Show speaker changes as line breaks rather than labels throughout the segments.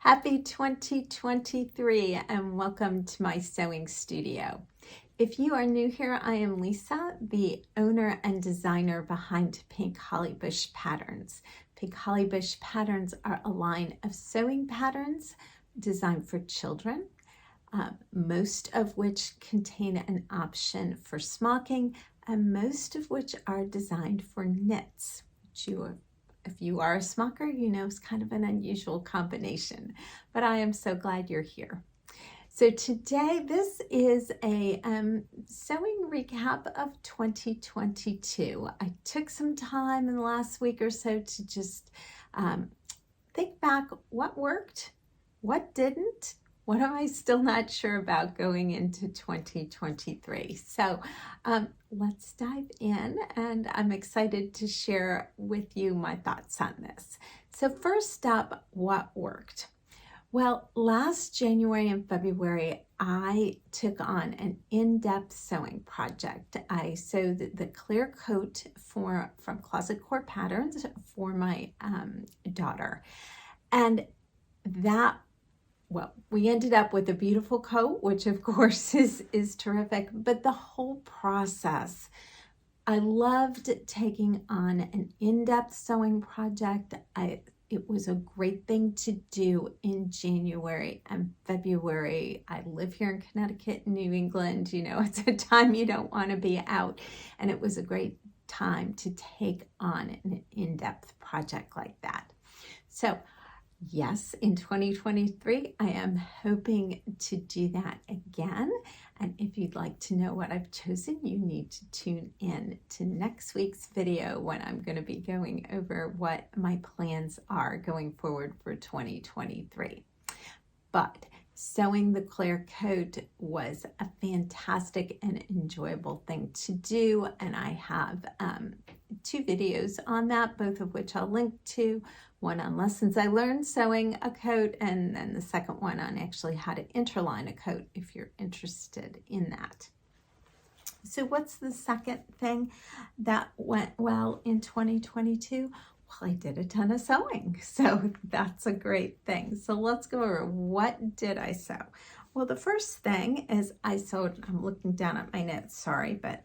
Happy 2023 and welcome to my sewing studio. If you are new here, I am Lisa, the owner and designer behind Pink Hollybush Patterns. Pink Hollybush Patterns are a line of sewing patterns designed for children, most of which contain an option for smocking and most of which are designed for knits, which if you are a smocker, you know it's kind of an unusual combination, but I am so glad you're here. So today, this is a sewing recap of 2022. I took some time in the last week or so to just think back what worked, what didn't, what am I still not sure about going into 2023? So let's dive in, and I'm excited to share with you my thoughts on this. So first up, what worked? Well, last January and February, I took on an in-depth sewing project. I sewed the clear coat from Closet Core Patterns for my daughter. And we ended up with a beautiful coat, which of course is terrific, but the whole process, I loved taking on an in-depth sewing project. It was a great thing to do in January and February. I live here in Connecticut, New England. You know, it's a time you don't want to be out, and it was a great time to take on an in-depth project like that. So yes, in 2023, I am hoping to do that again. And if you'd like to know what I've chosen, you need to tune in to next week's video when I'm going to be going over what my plans are going forward for 2023. But sewing the clear coat was a fantastic and enjoyable thing to do. And I have two videos on that, both of which I'll link to. One on lessons I learned sewing a coat, and then the second one on actually how to interline a coat if you're interested in that. So what's the second thing that went well in 2022? Well, I did a ton of sewing, so that's a great thing. So let's go over, what did I sew? Well, the first thing is I sewed, I'm looking down at my notes, sorry, but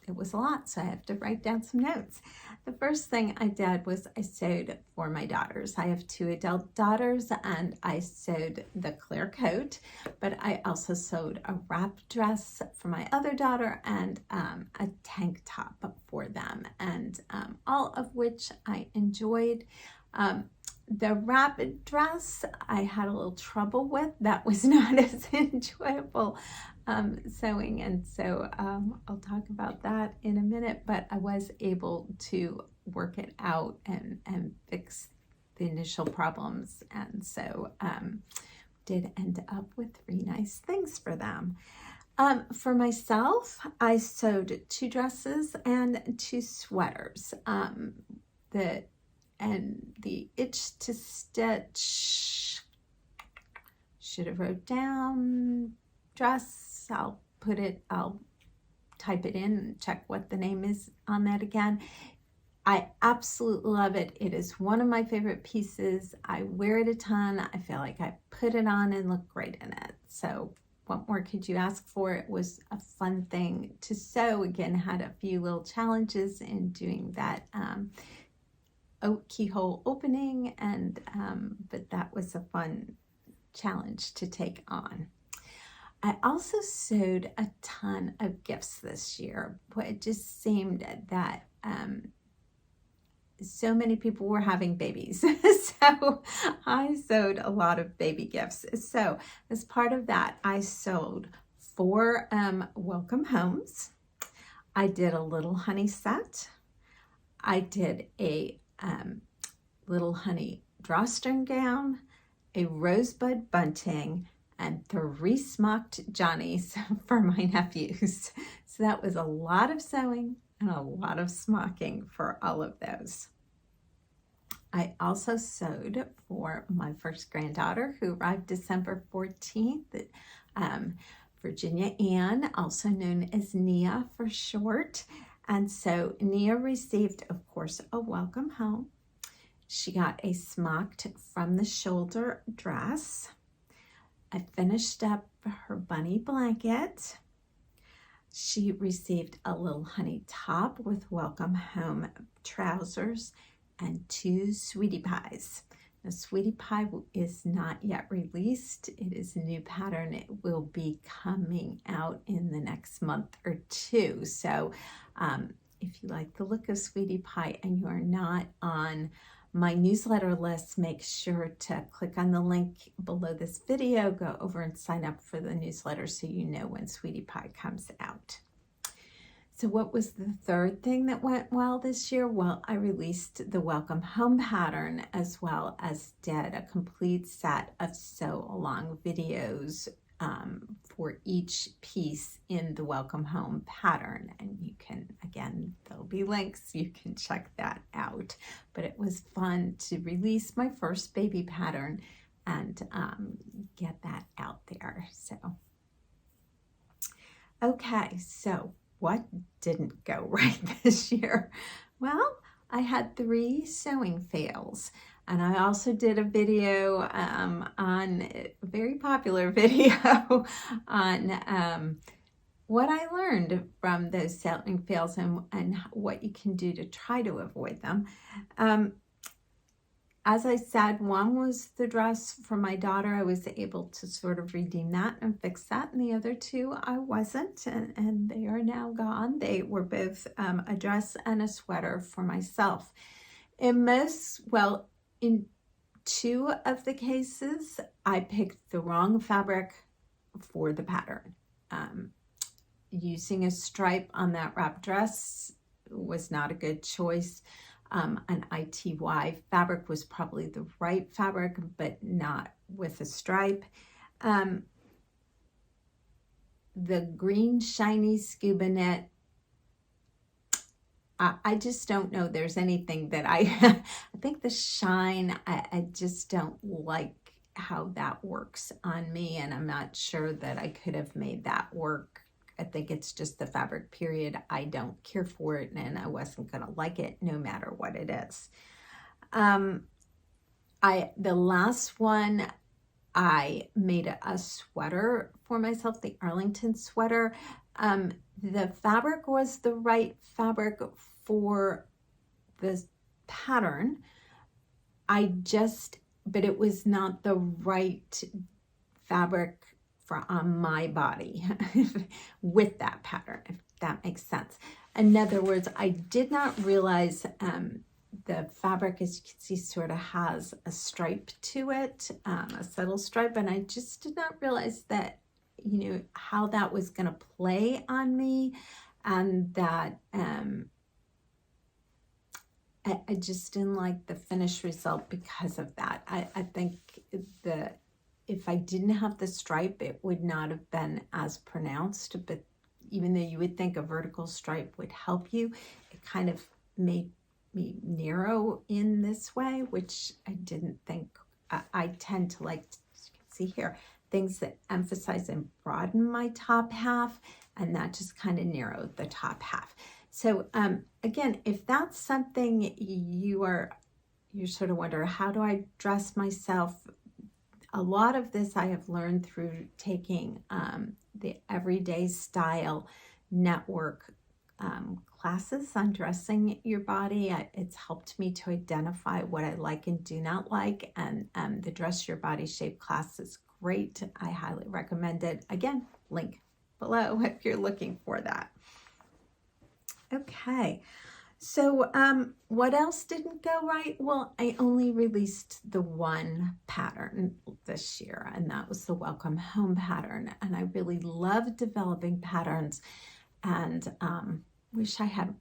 it was a lot, so I have to write down some notes. The first thing I did was I sewed for my daughters. I have two adult daughters, and I sewed the clear coat, but I also sewed a wrap dress for my other daughter and a tank top for them, and all of which I enjoyed. The wrap dress I had a little trouble with. That was not as enjoyable sewing, and so I'll talk about that in a minute, but I was able to work it out and fix the initial problems, and so did end up with three nice things for them. For myself, I sewed two dresses and two sweaters. The itch to stitch, should have wrote down dress. I'll type it in and check what the name is on that again. I absolutely love it. It is one of my favorite pieces. I wear it a ton. I feel like I put it on and look great in it. So what more could you ask for? It was a fun thing to sew. Again, had a few little challenges in doing that keyhole opening, and but that was a fun challenge to take on. I also sewed a ton of gifts this year, but it just seemed that so many people were having babies. So I sewed a lot of baby gifts. So as part of that, I sewed 4 welcome homes. I did a little honey set. I did a little honey drawstring gown, a rosebud bunting, and 3 smocked Johnnies for my nephews. So that was a lot of sewing and a lot of smocking for all of those. I also sewed for my first granddaughter, who arrived December 14th, Virginia Ann, also known as Nia for short. And so Nia received, of course, a welcome home. She got a smocked from the shoulder dress. I finished up her bunny blanket. She received a little honey top with welcome home trousers and 2 sweetie pies. The sweetie pie is not yet released. It is a new pattern. It will be coming out in the next month or 2. So if you like the look of sweetie pie and you are not on my newsletter list, make sure to click on the link below this video, go over and sign up for the newsletter so you know when sweetie pie comes out. So what was the third thing that went well this year? Well, I released the welcome home pattern, as well as did a complete set of sew along videos for each piece in the welcome home pattern. And you can, again, there'll be links, you can check that out. But it was fun to release my first baby pattern and get that out there. So, okay, so what didn't go right this year? Well, I had 3 sewing fails. And I also did a video on a very popular video on what I learned from those sewing fails and what you can do to try to avoid them. As I said, one was the dress for my daughter. I was able to sort of redeem that and fix that. And the other 2, I wasn't, and they are now gone. They were both a dress and a sweater for myself. In 2 of the cases, I picked the wrong fabric for the pattern. Using a stripe on that wrap dress was not a good choice. An ITY fabric was probably the right fabric, but not with a stripe. The green shiny scuba knit, I just don't know there's anything that I think the shine, I just don't like how that works on me, and I'm not sure that I could have made that work. I think it's just the fabric, period. I don't care for it, and I wasn't going to like it no matter what it is. The last one, I made a sweater for myself, the Arlington sweater. The fabric was the right fabric for the pattern. But it was not the right fabric on my body with that pattern, if that makes sense. In other words, I did not realize the fabric, as you can see, sort of has a stripe to it, a subtle stripe, and I just did not realize that, how that was going to play on me, and that I just didn't like the finished result because of that. I think if I didn't have the stripe, it would not have been as pronounced, but even though you would think a vertical stripe would help you, it kind of made me narrow in this way, which I didn't think. I tend to like, as you can see here, things that emphasize and broaden my top half, and that just kind of narrowed the top half. So again, if that's something you sort of wonder, how do I dress myself? A lot of this I have learned through taking the Everyday Style Network classes on dressing your body. It's helped me to identify what I like and do not like, and the Dress Your Body Shape class is great. I highly recommend it. Again, link below if you're looking for that. Okay. So what else didn't go right? Well, I only released the one pattern this year, and that was the Welcome Home pattern. And I really love developing patterns, and wish I had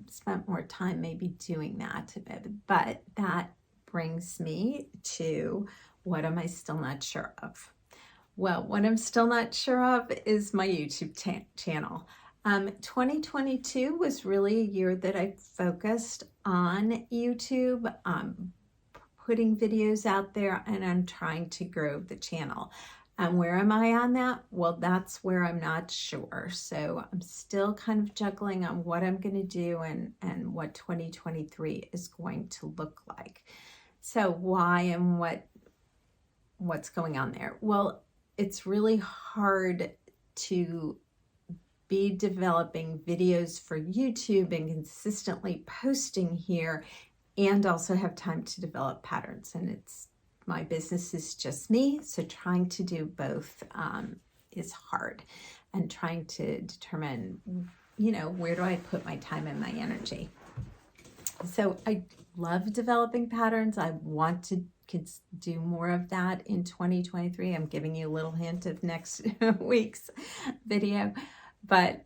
spent more time maybe doing that. But that brings me to, what am I still not sure of? Well, what I'm still not sure of is my YouTube channel. 2022 was really a year that I focused on YouTube, putting videos out there, and I'm trying to grow the channel. And where am I on that? Well, that's where I'm not sure. So I'm still kind of juggling on what I'm going to do and what 2023 is going to look like. So why and what's going on there? Well, it's really hard to be developing videos for YouTube and consistently posting here and also have time to develop patterns. And my business is just me, so trying to do both is hard, and trying to determine, where do I put my time and my energy. So I love developing patterns. I want to do more of that in 2023. I'm giving you a little hint of next week's video, but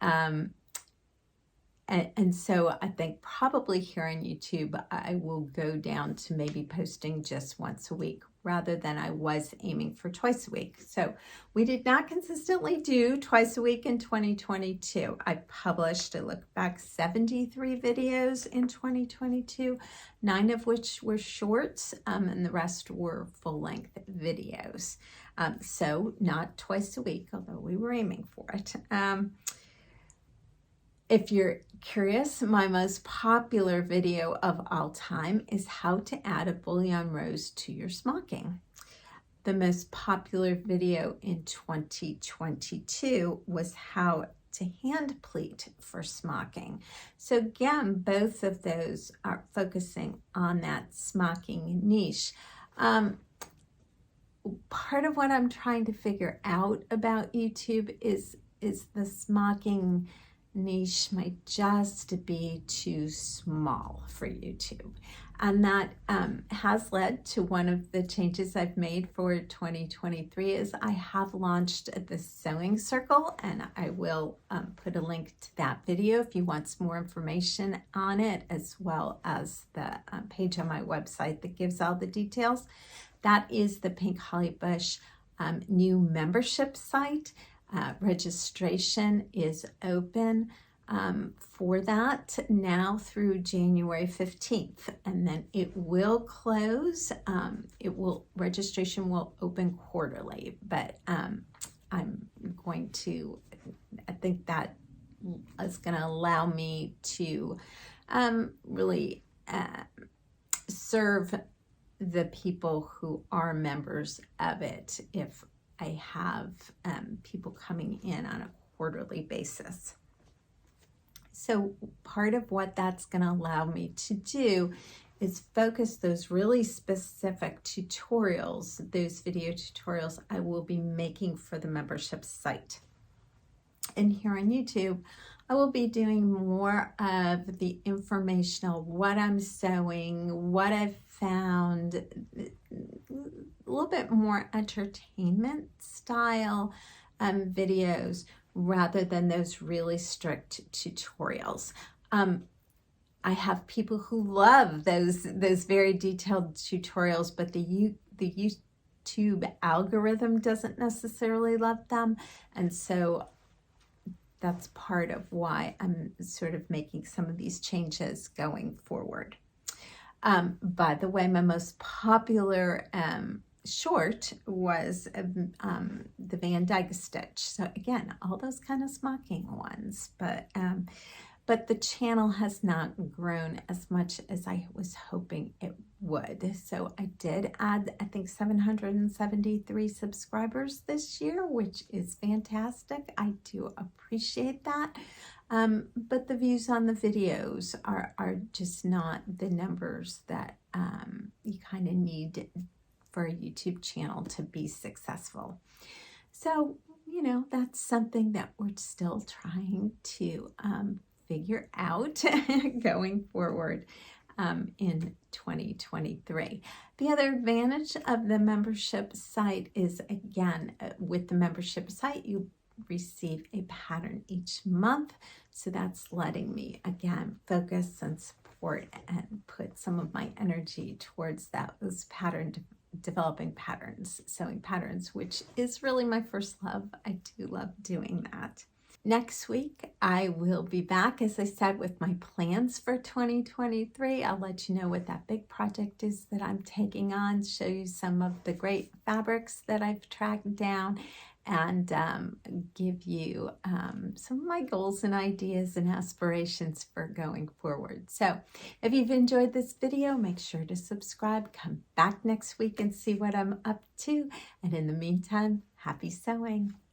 and so I think probably here on YouTube, I will go down to maybe posting just once a week rather than I was aiming for twice a week. So we did not consistently do twice a week in 2022. I published, I look back, 73 videos in 2022, 9 of which were shorts, and the rest were full-length videos. So not twice a week, although we were aiming for it. If you're curious, my most popular video of all time is how to add a bullion rose to your smocking. The most popular video in 2022 was how to hand pleat for smocking. So again, both of those are focusing on that smocking niche. Part of what I'm trying to figure out about YouTube is the smocking niche might just be too small for YouTube. And that has led to one of the changes I've made for 2023 is I have launched the Sewing Circle, and I will put a link to that video if you want some more information on it, as well as the page on my website that gives all the details. That is the Pink Holly Bush new membership site. Registration is open for that now through January 15th, and then it will close. Registration will open quarterly, but I'm going to, I think that is going to allow me to really serve the people who are members of it if I have people coming in on a quarterly basis. So part of what that's going to allow me to do is focus those really specific tutorials, those video tutorials I will be making for the membership site. And here on YouTube, I will be doing more of the informational, what I'm sewing, what I've found, a little bit more entertainment style videos rather than those really strict tutorials. I have people who love those very detailed tutorials, but the YouTube algorithm doesn't necessarily love them, and so that's part of why I'm sort of making some of these changes going forward. By the way, my most popular short was the Van Dyke stitch. So again, all those kind of smocking ones, but the channel has not grown as much as I was hoping it would. So I did add, I think, 773 subscribers this year, which is fantastic. I do appreciate that. But the views on the videos are just not the numbers that you kind of need for a YouTube channel to be successful. So, that's something that we're still trying to figure out going forward in 2023. The other advantage of the membership site is, again, with the membership site, you receive a pattern each month. So that's letting me, again, focus and support and put some of my energy towards those developing patterns, sewing patterns, which is really my first love. I do love doing that. Next week, I will be back, as I said, with my plans for 2023. I'll let you know what that big project is that I'm taking on, show you some of the great fabrics that I've tracked down, and give you some of my goals and ideas and aspirations for going forward. So if you've enjoyed this video, make sure to subscribe. Come back next week and see what I'm up to. And in the meantime, happy sewing.